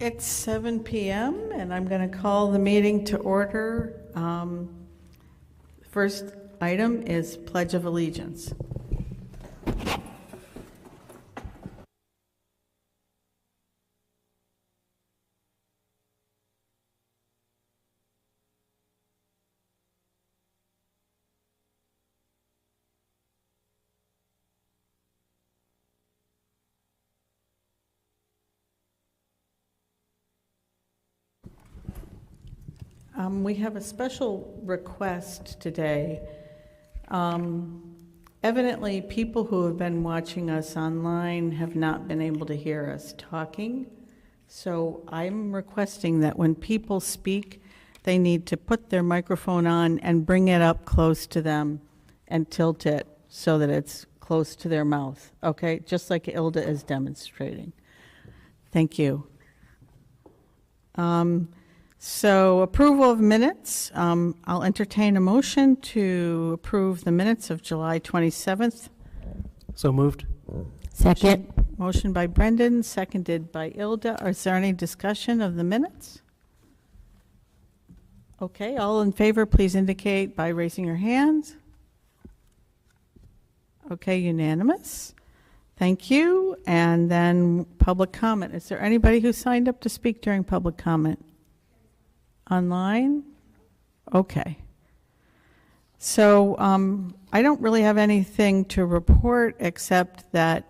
It's 7 p.m. and I'm going to call the meeting to order. First item is Pledge of Allegiance. We have a special request today. Evidently, people who have been watching us online have not been able to hear us talking. So I'm requesting that when people speak, they need to put their microphone on and bring it up close to them and tilt it so that it's close to their mouth. Okay, just like Ilda is demonstrating. Thank you. So approval of minutes. I'll entertain a motion to approve the minutes of July 27th. So moved. Second. Motion by Brendan, seconded by Ilda. Is there any discussion of the minutes? Okay, all in favor, please indicate by raising your hands. Okay, unanimous. Thank you. And then public comment. Is there anybody who signed up to speak during public comment? Online? Okay. So I don't really have anything to report except that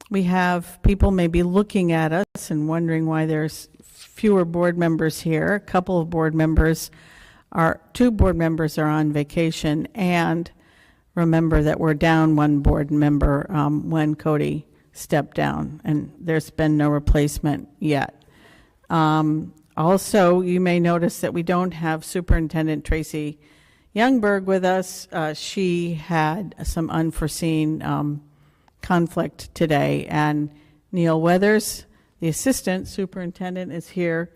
we have people maybe looking at us and wondering why there's fewer board members here. A couple of board members two board members are on vacation, and remember that we're down one board member when Cody stepped down, and there's been no replacement yet. Also, you may notice that we don't have Superintendent Tracy Youngberg with us. She had some unforeseen conflict today, and Neil Weathers, the Assistant Superintendent, is here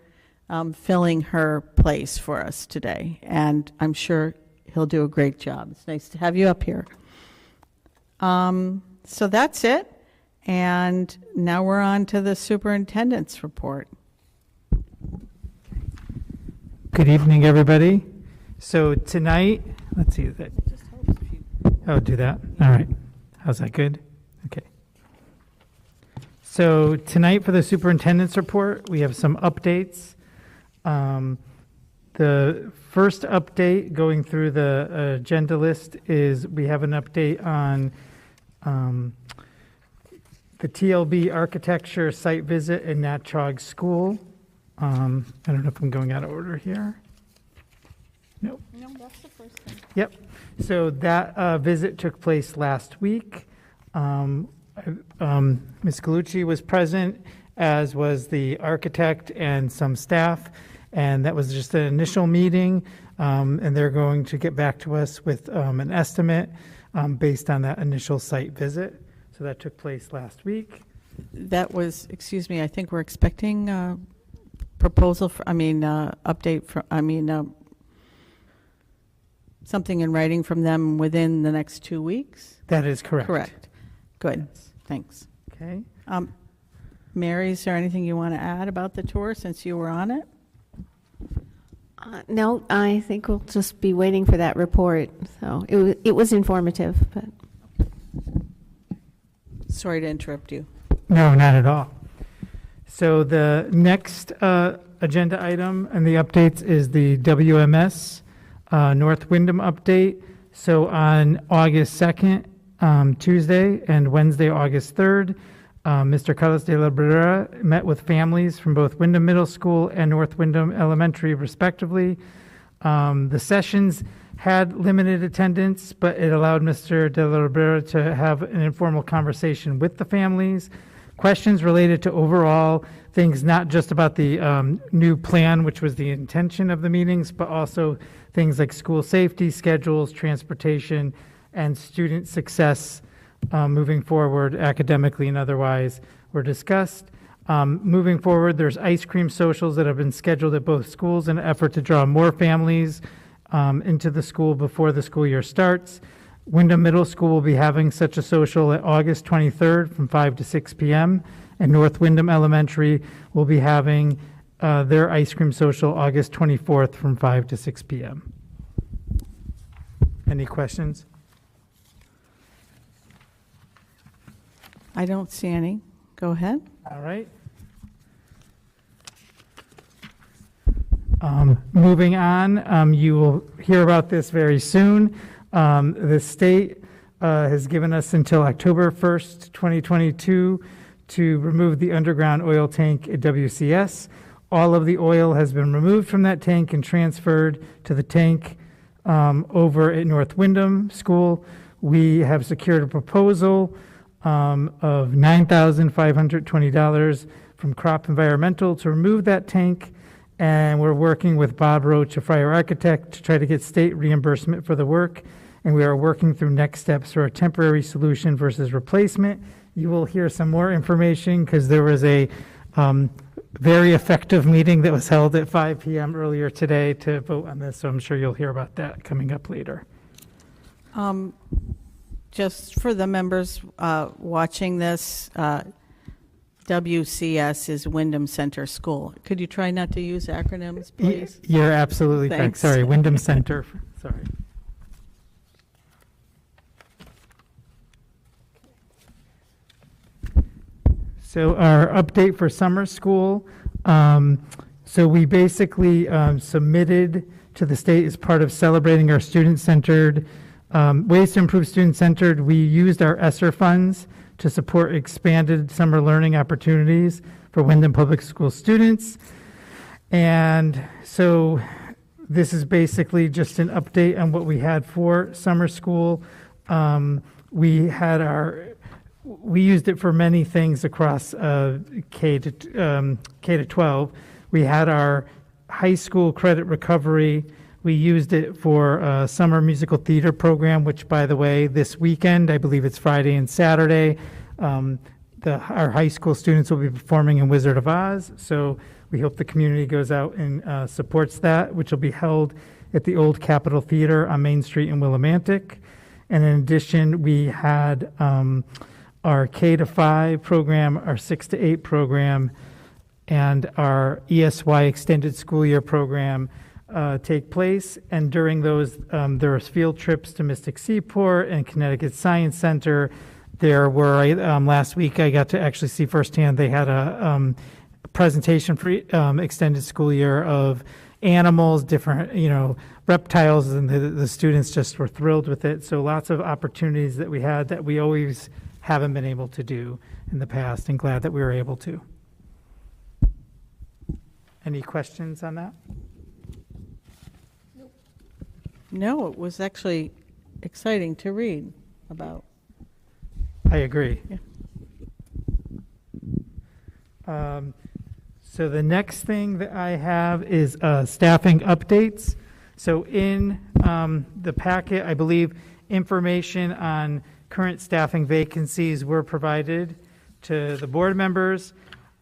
filling her place for us today, and I'm sure he'll do a great job. It's nice to have you up here. So that's it, and now we're on to the Superintendent's report. Good evening, everybody. So tonight, let's see that. Oh, do that. All right. How's that? Good? Okay. So tonight for the superintendent's report, we have some updates. The first update going through the agenda list is we have an update on the TLB architecture site visit in Natchog School. I don't know if I'm going out of order here. Nope. No, that's the first thing. Yep. So that visit took place last week. Ms. Galucci was present, as was the architect and some staff, and that was just an initial meeting, and they're going to get back to us with an estimate based on that initial site visit. So that took place last week. That was, excuse me, I think we're expecting proposal for, update for, something in writing from them within the next 2 weeks? That is correct. Correct. Good. Yes. Thanks. Okay. Mary, is there anything you want to add about the tour since you were on it? No, I think we'll just be waiting for that report. So it was informative, but. Sorry to interrupt you. No, not at all. So the next agenda item and the updates is the WMS North Windham update. So on August 2nd, Tuesday, and Wednesday, August 3rd, Mr. Carlos de la Barrera met with families from both Windham Middle School and North Windham Elementary, respectively. The sessions had limited attendance, but it allowed Mr. de la Barrera to have an informal conversation with the families. Questions related to overall things, not just about the new plan, which was the intention of the meetings, but also things like school safety, schedules, transportation, and student success moving forward academically and otherwise were discussed. Moving forward, there's ice cream socials that have been scheduled at both schools in an effort to draw more families into the school before the school year starts. Windham Middle School will be having such a social at August 23rd from 5 to 6 p.m. and North Windham Elementary will be having their ice cream social August 24th from 5 to 6 p.m. Any questions? I don't see any. Go ahead. All right. Moving on, you will hear about this very soon. The state has given us until October 1st, 2022 to remove the underground oil tank at WCS. All of the oil has been removed from that tank and transferred to the tank over at North Windham School. We have secured a proposal of $9,520 from Crop Environmental to remove that tank, and we're working with Bob Roach, a Fryer architect, to try to get state reimbursement for the work, and we are working through next steps for a temporary solution versus replacement. You will hear some more information because there was a very effective meeting that was held at 5 p.m. earlier today to vote on this, so I'm sure you'll hear about that coming up later. Just for the members watching this, WCS is Windham Center School. Could you try not to use acronyms, please? You're absolutely correct. Thanks. Sorry, Windham Center. Sorry. So our update for summer school. So we basically submitted to the state as part of celebrating our student-centered ways to improve student-centered. We used our ESSER funds to support expanded summer learning opportunities for Windham Public School students. And so this is basically just an update on what we had for summer school. We used it for many things across K to 12. We had our high school credit recovery. We used it for a summer musical theater program, which, by the way, this weekend, I believe it's Friday and Saturday, our high school students will be performing in Wizard of Oz. So we hope the community goes out and supports that, which will be held at the Old Capitol Theater on Main Street in Willimantic. And in addition, we had our K to 5 program, our 6 to 8 program, and our ESY extended school year program take place. And during those, there was field trips to Mystic Seaport and Connecticut Science Center. There were, last week I got to actually see firsthand, they had a presentation for extended school year of animals, different, reptiles, and the students just were thrilled with it. So lots of opportunities that we had that we always haven't been able to do in the past, and glad that we were able to. Any questions on that? No, it was actually exciting to read about. I agree. Yeah. So the next thing that I have is staffing updates. So in the packet, I believe information on current staffing vacancies were provided to the board members.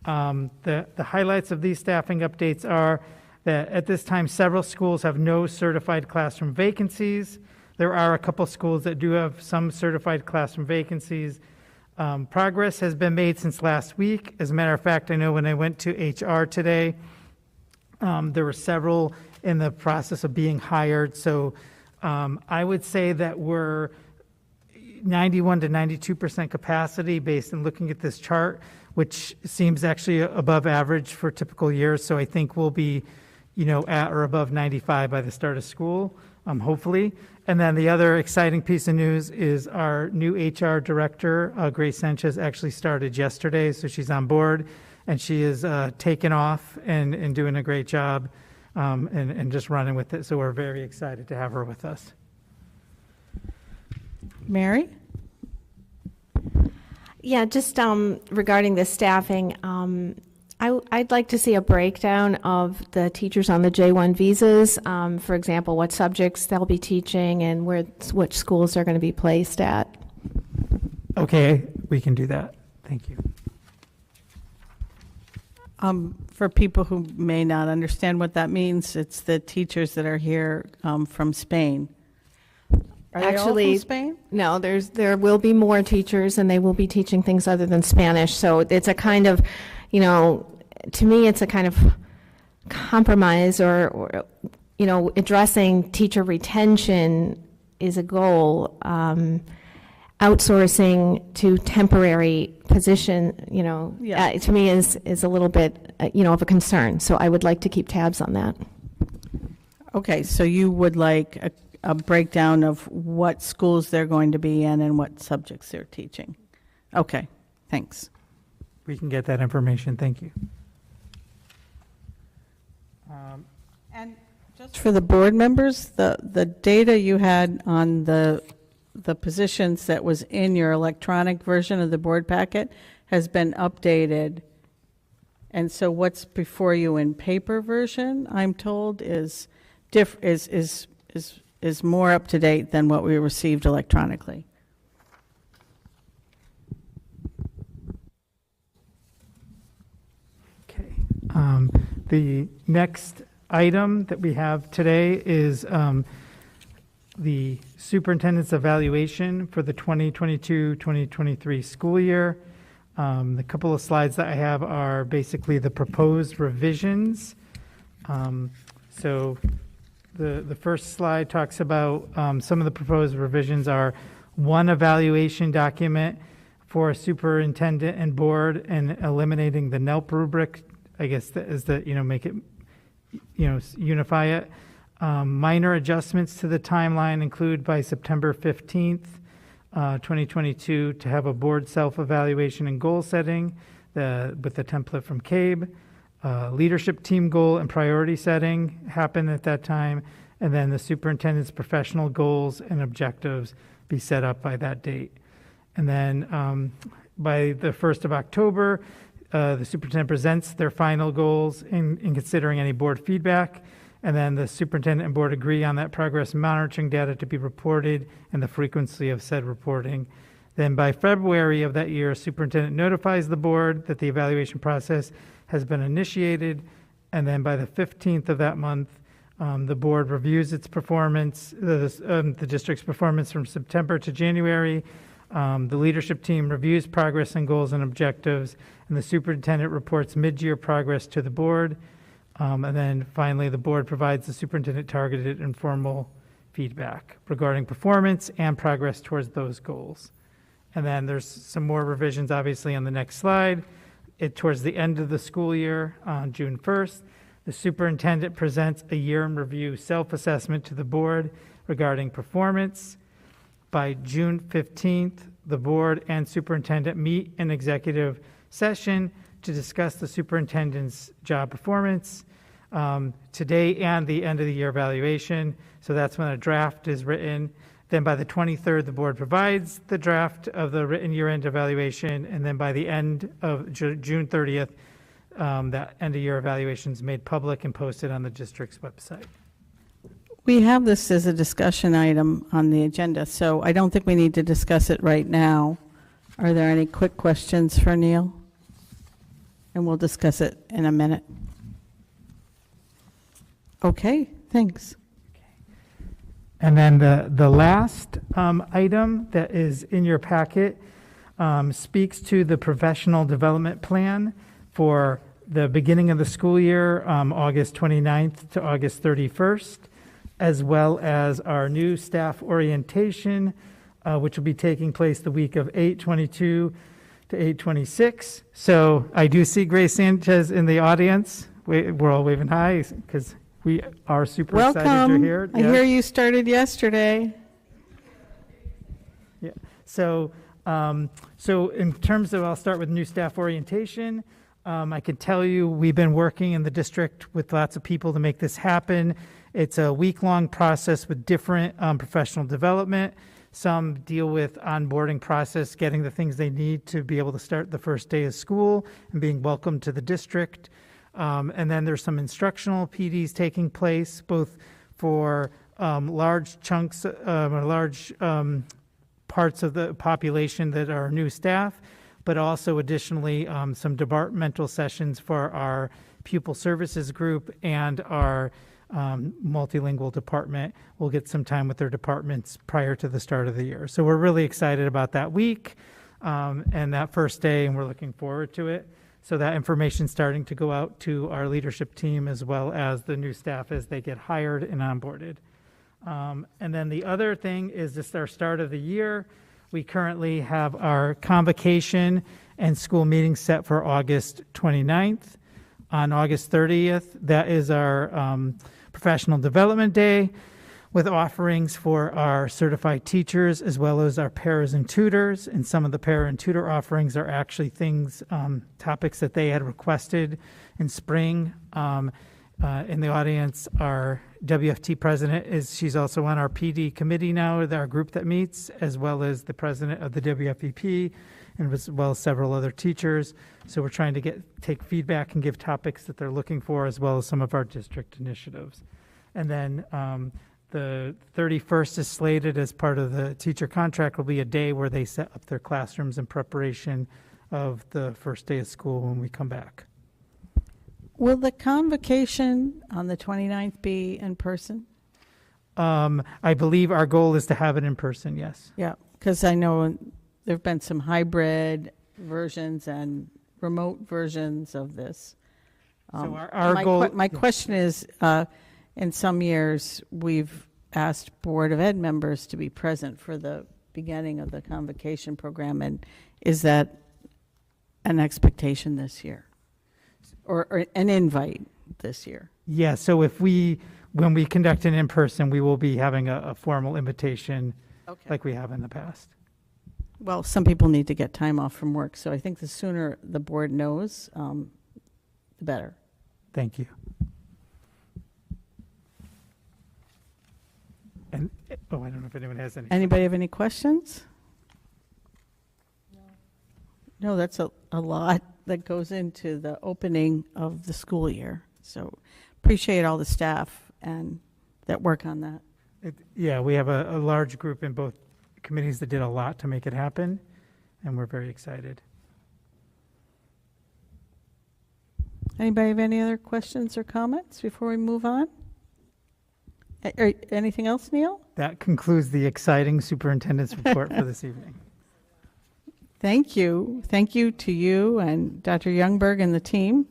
The highlights of these staffing updates are that at this time, several schools have no certified classroom vacancies. There are a couple schools that do have some certified classroom vacancies. Progress has been made since last week. As a matter of fact, I know when I went to HR today, there were several in the process of being hired. So I would say that we're 91 to 92% capacity based on looking at this chart, which seems actually above average for typical years. So I think we'll be, at or above 95 by the start of school, hopefully. And then the other exciting piece of news is our new HR director, Grace Sanchez, actually started yesterday. So she's on board and she is taken off and doing a great job and just running with it. So we're very excited to have her with us. Mary? Yeah, just regarding the staffing, I'd like to see a breakdown of the teachers on the J1 visas. For example, what subjects they'll be teaching and which schools they're going to be placed at. Okay, we can do that. Thank you. For people who may not understand what that means, it's the teachers that are here from Spain. Are they all Actually, from Spain? No, there will be more teachers, and they will be teaching things other than Spanish. So it's a kind of, to me, it's a kind of compromise, or addressing teacher retention is a goal. Outsourcing to temporary position, Yeah. to me is a little bit, of a concern. So I would like to keep tabs on that. Okay, so you would like a breakdown of what schools they're going to be in and what subjects they're teaching. Okay, thanks. We can get that information. Thank you. And just for the board members, the data you had on the positions that was in your electronic version of the board packet has been updated. And so what's before you in paper version, I'm told, is more up to date than what we received electronically. Okay. The next item that we have today is the superintendent's evaluation for the 2022-2023 school year. The couple of slides that I have are basically the proposed revisions. So the first slide talks about some of the proposed revisions are one evaluation document for superintendent and board, and eliminating the NELP rubric, I guess, make it, unify it. Minor adjustments to the timeline include by September 15th, 2022, to have a board self-evaluation and goal setting with the template from CABE. Leadership team goal and priority setting happen at that time, and then the superintendent's professional goals and objectives be set up by that date. And then by the 1st of October, the superintendent presents their final goals in considering any board feedback, and then the superintendent and board agree on that progress monitoring data to be reported and the frequency of said reporting. Then by February of that year, superintendent notifies the board that the evaluation process has been initiated, and then by the 15th of that month, the board reviews its performance, the district's performance from September to January. The leadership team reviews progress and goals and objectives, and the superintendent reports mid-year progress to the board. And then finally, the board provides the superintendent targeted informal feedback regarding performance and progress towards those goals. And then there's some more revisions, obviously, on the next slide. Towards the end of the school year, on June 1st, the superintendent presents a year in review self-assessment to the board regarding performance. By June 15th, the board and superintendent meet in executive session to discuss the superintendent's job performance today and the end of the year evaluation. So that's when a draft is written. Then by the 23rd, the board provides the draft of the written year-end evaluation, and then by the end of June 30th, that end-of-year evaluation is made public and posted on the district's website. We have this as a discussion item on the agenda, so I don't think we need to discuss it right now. Are there any quick questions for Neil? And we'll discuss it in a minute. Okay, thanks. And then the last item that is in your packet speaks to the professional development plan for the beginning of the school year, August 29th to August 31st, as well as our new staff orientation, which will be taking place the week of 8/22 to 8/26. So I do see Grace Sanchez in the audience. We're all waving hi because we are super excited you're here. Welcome. I hear you started yesterday. Yeah. So in terms of, I'll start with new staff orientation. I can tell you we've been working in the district with lots of people to make this happen. It's a week-long process with different professional development. Some deal with onboarding process, getting the things they need to be able to start the first day of school and being welcomed to the district. And then there's some instructional PDs taking place, both for large chunks or large parts of the population that are new staff, but also additionally some departmental sessions for our pupil services group and our multilingual department will get some time with their departments prior to the start of the year. So we're really excited about that week and that first day, and we're looking forward to it. So that information's starting to go out to our leadership team as well as the new staff as they get hired and onboarded. And then the other thing is just our start of the year. We currently have our convocation and school meeting set for August 29th. On August 30th, that is our professional development day with offerings for our certified teachers as well as our paras and tutors. And some of the para and tutor offerings are actually things, topics that they had requested in spring. In the audience, our WFT president she's also on our PD committee now, our group that meets, as well as the president of the WFEP, and as well as several other teachers. So we're trying to take feedback and give topics that they're looking for, as well as some of our district initiatives. And then the 31st is slated as part of the teacher contract, will be a day where they set up their classrooms in preparation of the first day of school when we come back. Will the convocation on the 29th be in person? I believe our goal is to have it in person, yes. Yeah, because I know there have been some hybrid versions and remote versions of this. So our goal... My question is, in some years, we've asked Board of Ed members to be present for the beginning of the convocation program, and is that an expectation this year? Or an invite this year? Yeah, so when we conduct an in-person, we will be having a formal invitation like we have in the past. Well, some people need to get time off from work, so I think the sooner the board knows, the better. Thank you. And, I don't know if anyone has any. Anybody have any questions? No, that's a lot that goes into the opening of the school year. So appreciate all the staff and that work on that. We have a large group in both committees that did a lot to make it happen, and we're very excited. Anybody have any other questions or comments before we move on? Anything else, Neil? That concludes the exciting superintendent's report for this evening. Thank you. Thank you to you and Dr. Youngberg and the team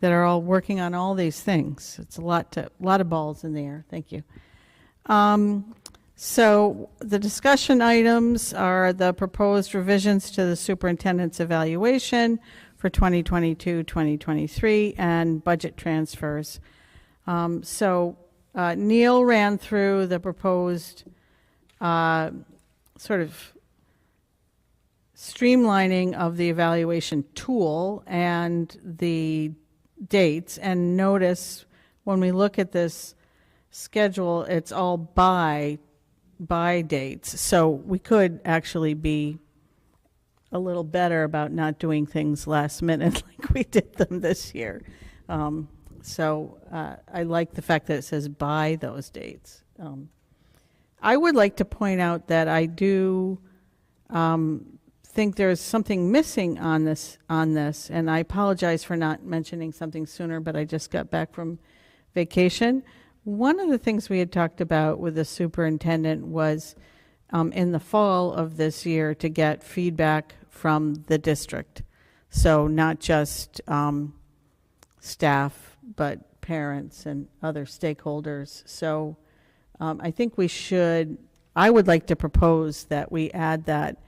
that are all working on all these things. It's a lot of balls in the air. Thank you. So the discussion items are the proposed revisions to the superintendent's evaluation for 2022-2023 and budget transfers. Neil ran through the proposed sort of streamlining of the evaluation tool and the dates. And notice when we look at this schedule, it's all by dates. So we could actually be a little better about not doing things last minute like we did them this year. I like the fact that it says by those dates. I would like to point out that I do think there's something missing on this, and I apologize for not mentioning something sooner, but I just got back from vacation. One of the things we had talked about with the superintendent was in the fall of this year to get feedback from the district. So not just staff, but parents and other stakeholders. So I think I would like to propose that we add that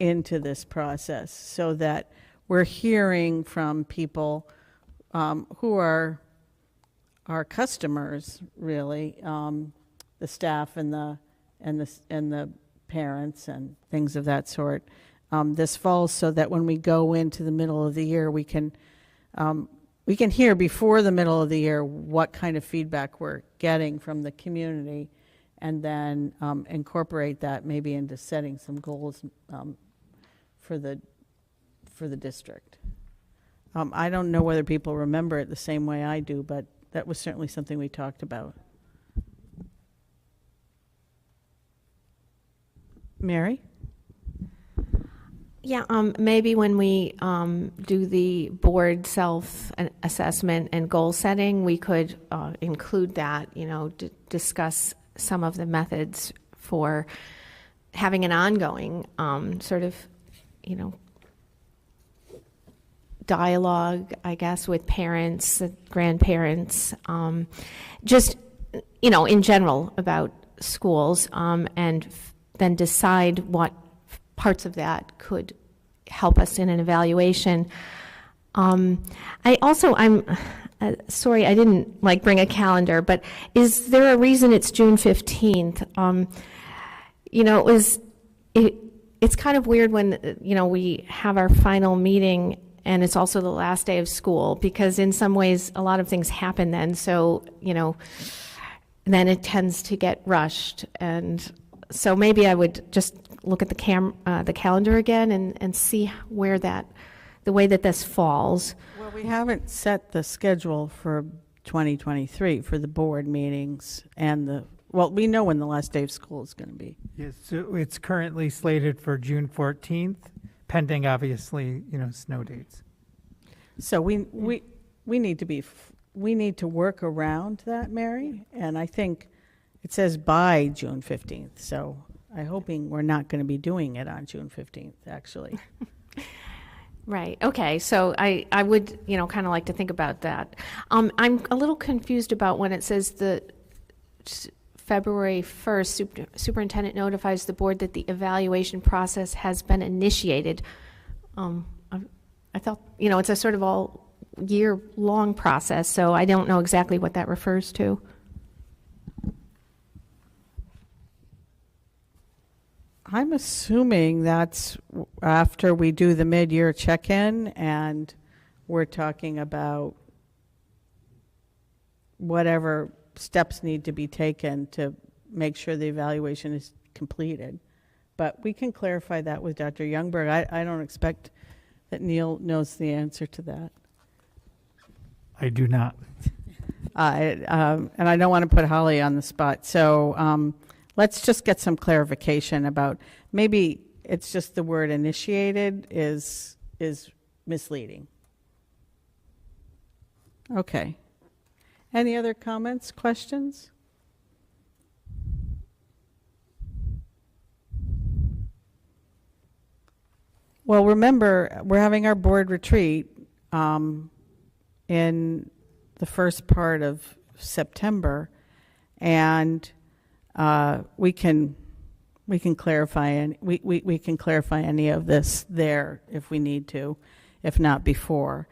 into this process so that we're hearing from people who are our customers, really, the staff and the parents and things of that sort this fall, so that when we go into the middle of the year, we can hear before the middle of the year what kind of feedback we're getting from the community, and then incorporate that maybe into setting some goals for the district. I don't know whether people remember it the same way I do, but that was certainly something we talked about. Mary? Yeah, maybe when we do the board self-assessment and goal setting, we could include that, discuss some of the methods for having an ongoing sort of, dialogue, I guess, with parents, grandparents, just, in general about schools, and then decide what parts of that could help us in an evaluation. I'm sorry, I didn't bring a calendar, but is there a reason it's June 15th? It's kind of weird when, we have our final meeting and it's also the last day of school, because in some ways a lot of things happen then. So, then it tends to get rushed. And so maybe I would just look at the calendar again and see where the way that this falls. Well, we haven't set the schedule for 2023 for the board meetings and we know when the last day of school is going to be. Yes, so it's currently slated for June 14th, pending obviously, snow dates. So we need to work around that, Mary, and I think it says by June 15th. So I'm hoping we're not going to be doing it on June 15th, actually. Right. Okay. So I would, kind of like to think about that. I'm a little confused about when it says the February 1st, superintendent notifies the board that the evaluation process has been initiated. I thought, it's a sort of all year long process, so I don't know exactly what that refers to. I'm assuming that's after we do the mid-year check-in and we're talking about whatever steps need to be taken to make sure the evaluation is completed. But we can clarify that with Dr. Youngberg. I don't expect that Neil knows the answer to that. I do not. And I don't want to put Holly on the spot. So let's just get some clarification about, maybe it's just the word initiated is misleading. Okay. Any other comments, questions? Well, remember, we're having our board retreat in the first part of September, and we can clarify, and we can clarify any of this there if we need to, if not before.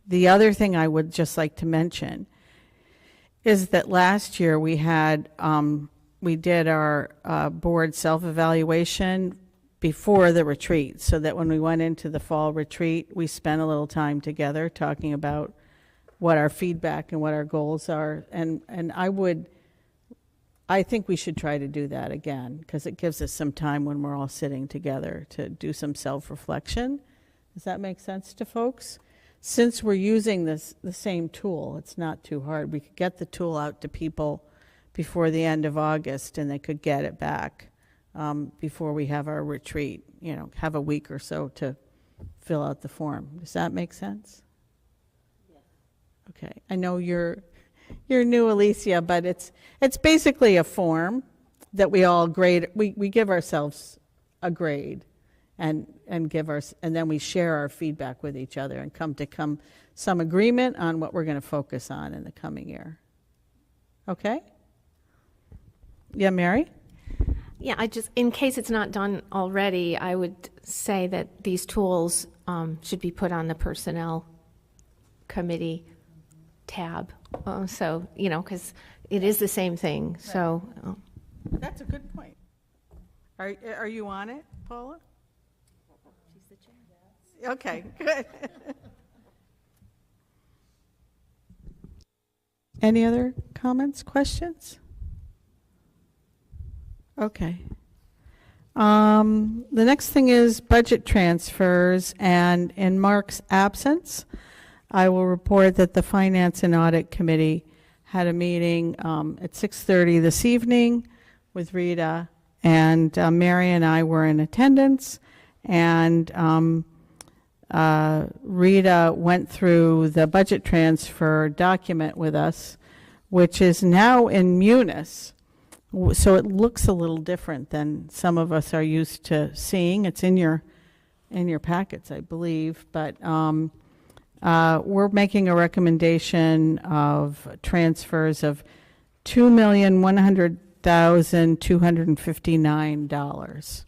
The other thing I would just like to mention is that last year we did our board self-evaluation before the retreat, so that when we went into the fall retreat, we spent a little time together talking about what our feedback and what our goals are. And I think we should try to do that again, because it gives us some time when we're all sitting together to do some self-reflection. Does that make sense to folks? Since we're using the same tool, it's not too hard. We could get the tool out to people before the end of August, and they could get it back before we have our retreat, have a week or so to fill out the form. Does that make sense? Yes. Okay. I know you're new, Alicia, but it's basically a form that we all grade. We give ourselves a grade and then we share our feedback with each other and come to some agreement on what we're going to focus on in the coming year. Okay? Yeah, Mary? Yeah, in case it's not done already, I would say that these tools should be put on the personnel committee tab. So, because it is the same thing. Right. So that's a good point. Are you on it, Paula? She's the chair. Okay, good. Any other comments, questions? Okay. The next thing is budget transfers, and in Mark's absence, I will report that the Finance and Audit Committee had a meeting at 6:30 this evening with Rita, and Mary and I were in attendance, And Rita went through the budget transfer document with us, which is now in Munis. So it looks a little different than some of us are used to seeing. It's in your packets, I believe. But we're making a recommendation of transfers of $2,100,259.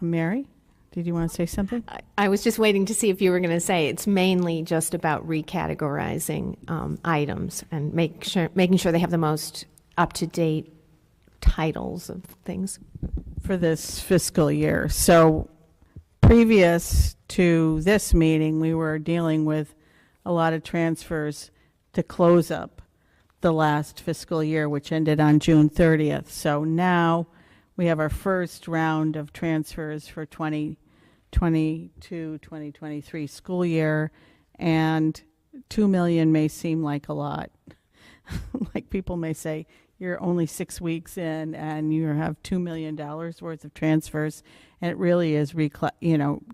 Mary, did you want to say something? I was just waiting to see if you were going to say it's mainly just about recategorizing items and making sure they have the most up-to-date titles of things. For this fiscal year. So previous to this meeting, we were dealing with a lot of transfers to close up the last fiscal year, which ended on June 30th. So now we have our first round of transfers for 2022-2023 school year, and 2 million may seem like a lot. Like people may say, you're only 6 weeks in and you have $2 million worth of transfers, and it really is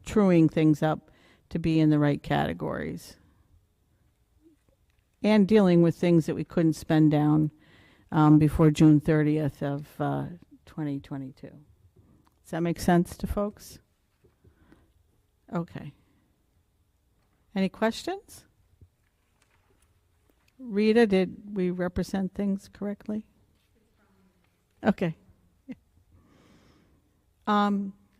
truing things up to be in the right categories and dealing with things that we couldn't spend down before June 30th of 2022. Does that make sense to folks? Okay. Any questions? Rita, did we represent things correctly? Okay.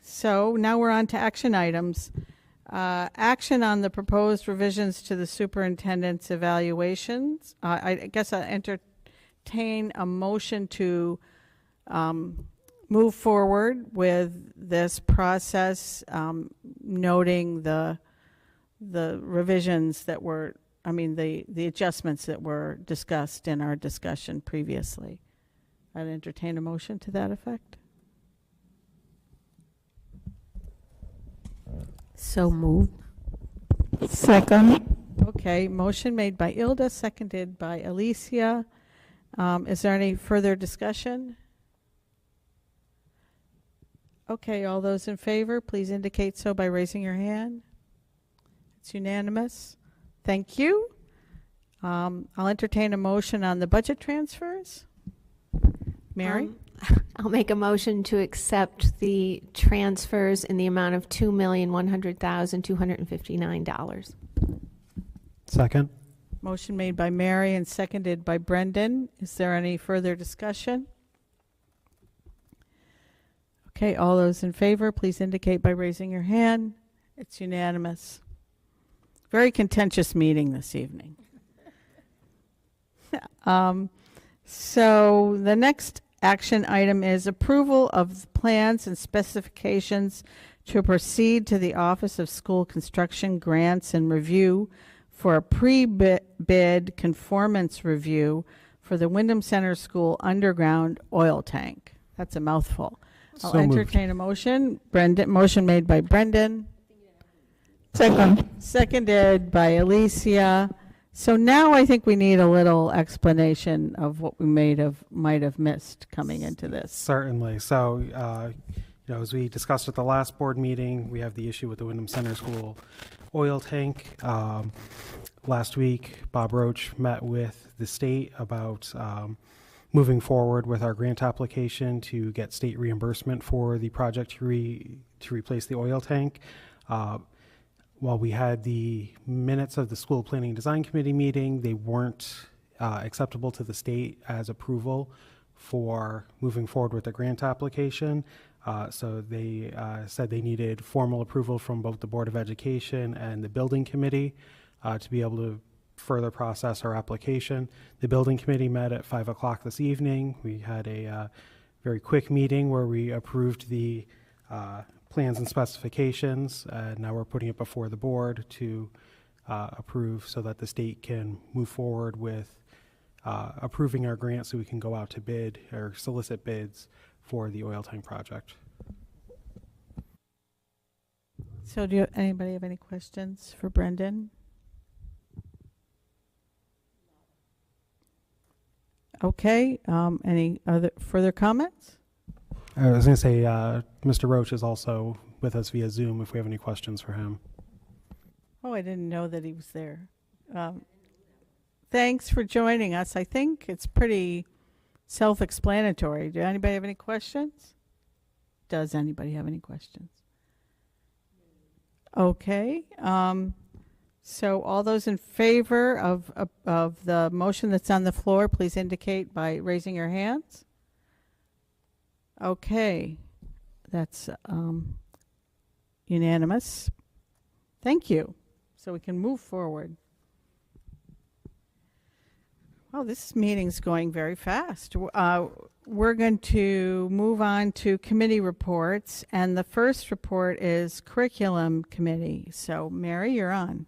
So now we're on to action items. Action on the proposed revisions to the superintendent's evaluations. I guess I'll entertain a motion to move forward with this process, noting the revisions that were, the adjustments that were discussed in our discussion previously. I'd entertain a motion to that effect. So moved. Second. Okay, motion made by Ilda, seconded by Alicia. Is there any further discussion? Okay, all those in favor, please indicate so by raising your hand. It's unanimous. Thank you. I'll entertain a motion on the budget transfers. Mary? I'll make a motion to accept the transfers in the amount of $2,100,259. Second. Motion made by Mary and seconded by Brendan. Is there any further discussion? Okay, all those in favor, please indicate by raising your hand. It's unanimous. Very contentious meeting this evening. So the next action item is approval of the plans and specifications to proceed to the Office of School Construction Grants and Review for a pre-bid conformance review for the Windham Center School underground oil tank. That's a mouthful. I'll entertain a motion. Motion made by Brendan. Second. Seconded by Alicia. So now I think we need a little explanation of what we might have missed coming into this. Certainly. So, as we discussed at the last board meeting, we have the issue with the Windham Center School oil tank. Last week, Bob Roach met with the state about moving forward with our grant application to get state reimbursement for the project to replace the oil tank. While we had the minutes of the school planning design committee meeting, they weren't acceptable to the state as approval for moving forward with the grant application. So they said they needed formal approval from both the Board of Education and the building committee to be able to further process our application. The building committee met at 5 o'clock this evening. We had a very quick meeting where we approved the plans and specifications, and now we're putting it before the board to approve so that the state can move forward with approving our grant so we can go out to bid or solicit bids for the oil tank project. So anybody have any questions for Brendan? Okay, any other further comments? I was going to say, Mr. Roach is also with us via Zoom if we have any questions for him. Oh, I didn't know that he was there. Thanks for joining us. I think it's pretty self-explanatory. Do anybody have any questions? Does anybody have any questions? Okay. So all those in favor of the motion that's on the floor, please indicate by raising your hands. Okay. That's unanimous. Thank you. So we can move forward. Oh, this meeting's going very fast. We're going to move on to committee reports, and the first report is curriculum committee. So, Mary, you're on.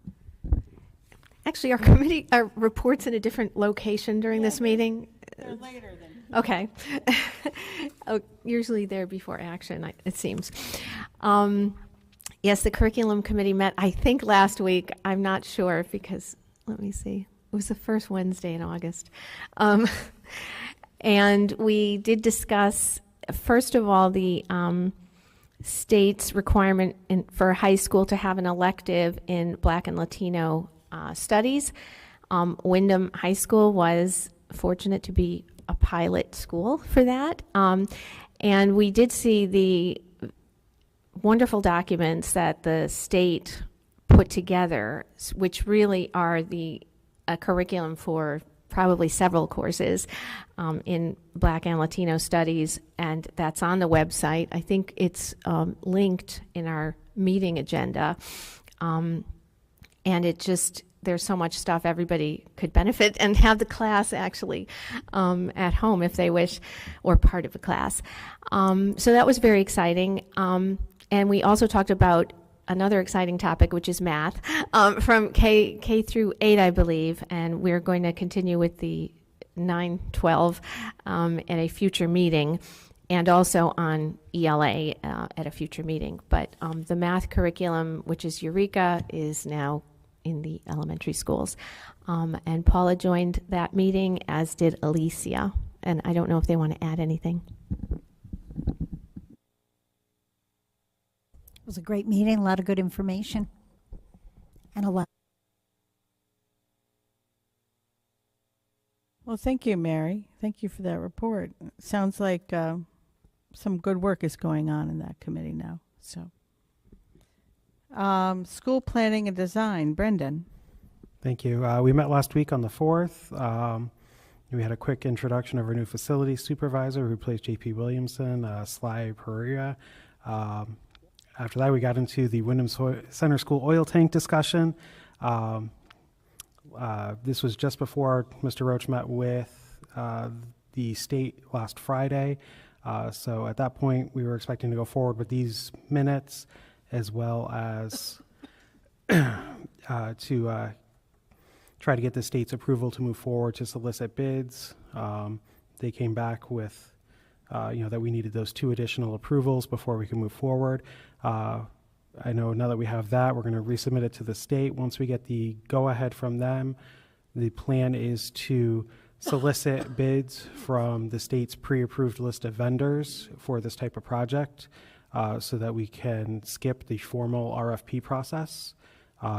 Actually, our committee reports in a different location during this meeting. They're later than. Okay. Oh, usually they're before action, it seems. Yes, the curriculum committee met, I think, last week. I'm not sure because, let me see. It was the first Wednesday in August. And we did discuss, first of all, the state's requirement for high school to have an elective in Black and Latino studies. Windham High School was fortunate to be a pilot school for that. And we did see the wonderful documents that the state put together, which really are a curriculum for probably several courses in Black and Latino studies, and that's on the website. I think it's linked in our meeting agenda, and it just, there's so much stuff everybody could benefit and have the class actually at home if they wish, or part of a class. So that was very exciting. And we also talked about another exciting topic, which is math, from K through 8, I believe, and we're going to continue with the 9-12 at a future meeting, and also on ELA at a future meeting. But the math curriculum, which is Eureka, is now in the elementary schools. And Paula joined that meeting, as did Alicia, and I don't know if they want to add anything. It was a great meeting, a lot of good information, and a lot. Well, thank you, Mary. Thank you for that report. Sounds like some good work is going on in that committee now. So, school planning and design, Brendan. Thank you. We met last week on the 4th. We had a quick introduction of our new facility supervisor who replaced J.P. Williamson, Sly Pereira. After that, we got into the Windham Center School oil tank discussion. This was just before Mr. Roach met with the state last Friday. So at that point, we were expecting to go forward with these minutes, as well as to try to get the state's approval to move forward to solicit bids. They came back with that we needed those 2 additional approvals before we can move forward. I know now that we have that, we're going to resubmit it to the state. Once we get the go-ahead from them, the plan is to solicit bids from the state's pre-approved list of vendors for this type of project, so that we can skip the formal RFP process,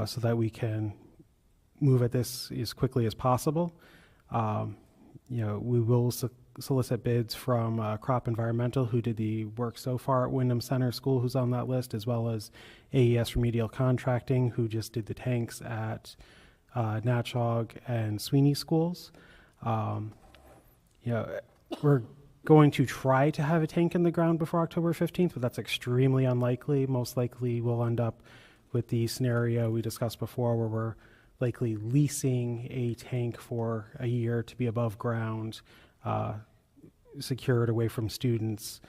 so that we can move at this as quickly as possible. We will solicit bids from Crop Environmental, who did the work so far at Windham Center School, who's on that list, as well as AES Remedial Contracting, who just did the tanks at Natchog and Sweeney schools. We're going to try to have a tank in the ground before October 15th, but that's extremely unlikely. Most likely we'll end up with the scenario we discussed before, where we're likely leasing a tank for a year to be above ground, secured away from students,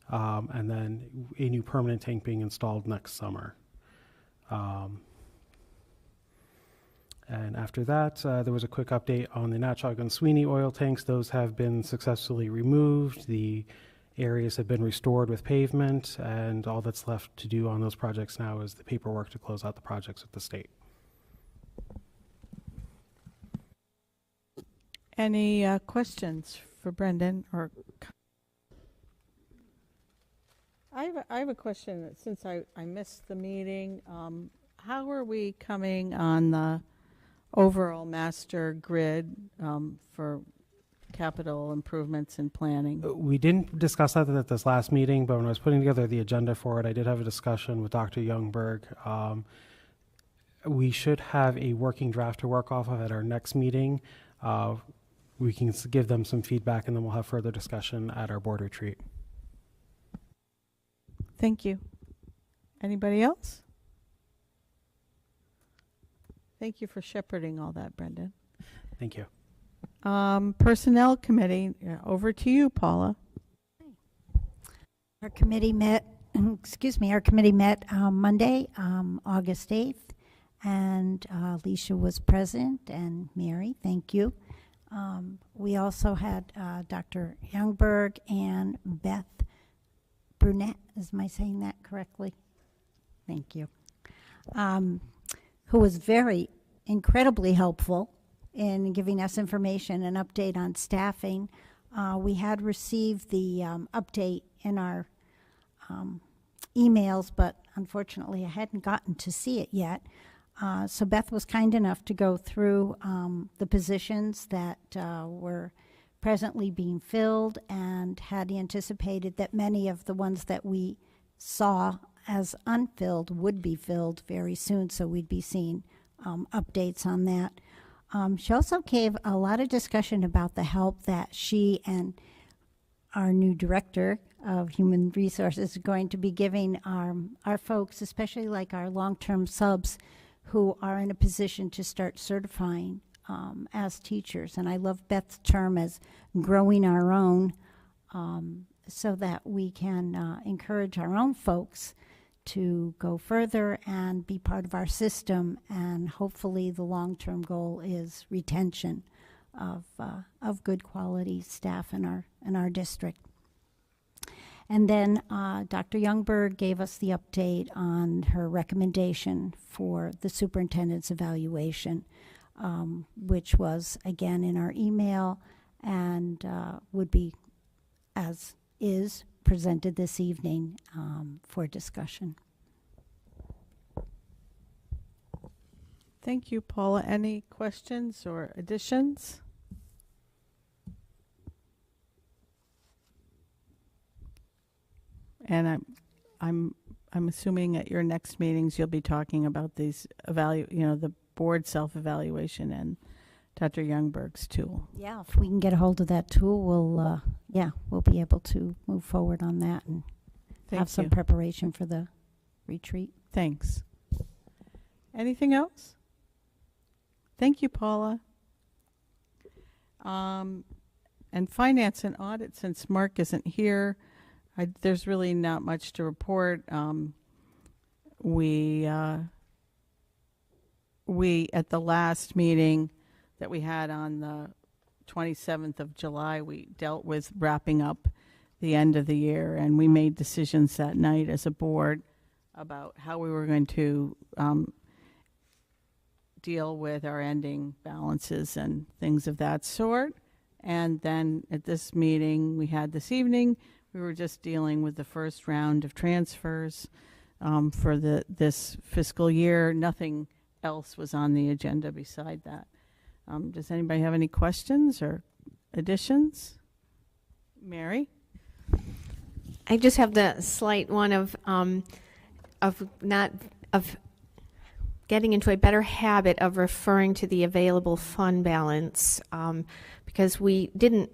and then a new permanent tank being installed next summer. And after that, there was a quick update on the Natchog and Sweeney oil tanks. Those have been successfully removed. The areas have been restored with pavement, and all that's left to do on those projects now is the paperwork to close out the projects with the state. Any questions for Brendan? Or I have a question. Since I missed the meeting, how are we coming on the overall master grid for capital improvements and planning? We didn't discuss that at this last meeting, but when I was putting together the agenda for it, I did have a discussion with Dr. Youngberg. We should have a working draft to work off of at our next meeting. We can give them some feedback, and then we'll have further discussion at our board retreat. Thank you. Anybody else? Thank you for shepherding all that, Brendan. Thank you. Personnel Committee, over to you, Paula. Our committee met, our committee met Monday, August 8th, and Alicia was present, and Mary, thank you. We also had Dr. Youngberg and Beth Brunette, am I saying that correctly? Thank you. Who was incredibly helpful in giving us information and update on staffing. We had received the update in our emails, but unfortunately I hadn't gotten to see it yet. So Beth was kind enough to go through the positions that were presently being filled, and had anticipated that many of the ones that we saw as unfilled would be filled very soon, so we'd be seeing updates on that. She also gave a lot of discussion about the help that she and our new director of human resources are going to be giving our folks, especially like our long-term subs, who are in a position to start certifying as teachers. And I love Beth's term as growing our own, so that we can encourage our own folks to go further and be part of our system. And hopefully the long-term goal is retention of good quality staff in our district. And then Dr. Youngberg gave us the update on her recommendation for the superintendent's evaluation, which was again in our email, and would be, as is, presented this evening for discussion. Thank you, Paula. Any questions or additions? And I'm assuming at your next meetings you'll be talking about these the board self-evaluation and Dr. Youngberg's tool. Yeah, if we can get a hold of that tool, we'll be able to move forward on that and have some preparation for the retreat. Thanks. Anything else? Thank you, Paula. And finance and audit, since Mark isn't here, there's really not much to report. We at the last meeting that we had on the 27th of July, we dealt with wrapping up the end of the year, and we made decisions that night as a board about how we were going to deal with our ending balances and things of that sort. And then at this meeting we had this evening, we were just dealing with the first round of transfers for this fiscal year. Nothing else was on the agenda beside that. Does anybody have any questions or additions? Mary? I just have the slight one of getting into a better habit of referring to the available fund balance, because we didn't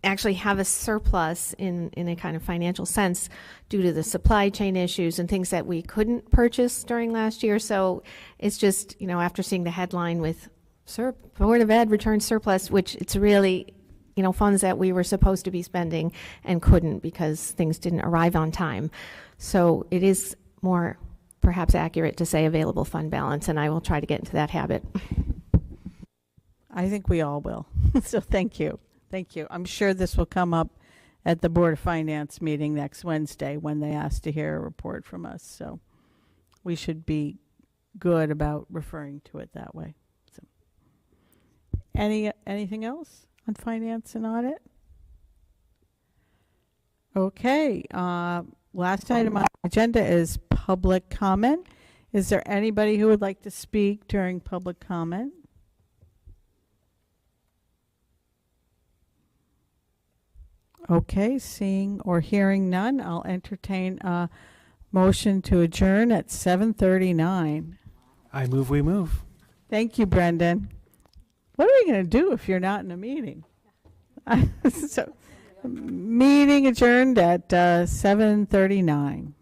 actually have a surplus in a kind of financial sense due to the supply chain issues and things that we couldn't purchase during last year. So it's just, after seeing the headline with Board of Ed returns surplus, which it's really, funds that we were supposed to be spending and couldn't because things didn't arrive on time. So it is more perhaps accurate to say available fund balance, and I will try to get into that habit. I think we all will. So thank you. Thank you. I'm sure this will come up at the Board of Finance meeting next Wednesday when they ask to hear a report from us. So we should be good about referring to it that way. So anything else on finance and audit? Okay. last item on the agenda is public comment. Is there anybody who would like to speak during public comment? Okay, seeing or hearing none, I'll entertain a motion to adjourn at 7:39. I move, we move. Thank you, Brendan. What are we going to do if you're not in a meeting? So, meeting adjourned at 7:39.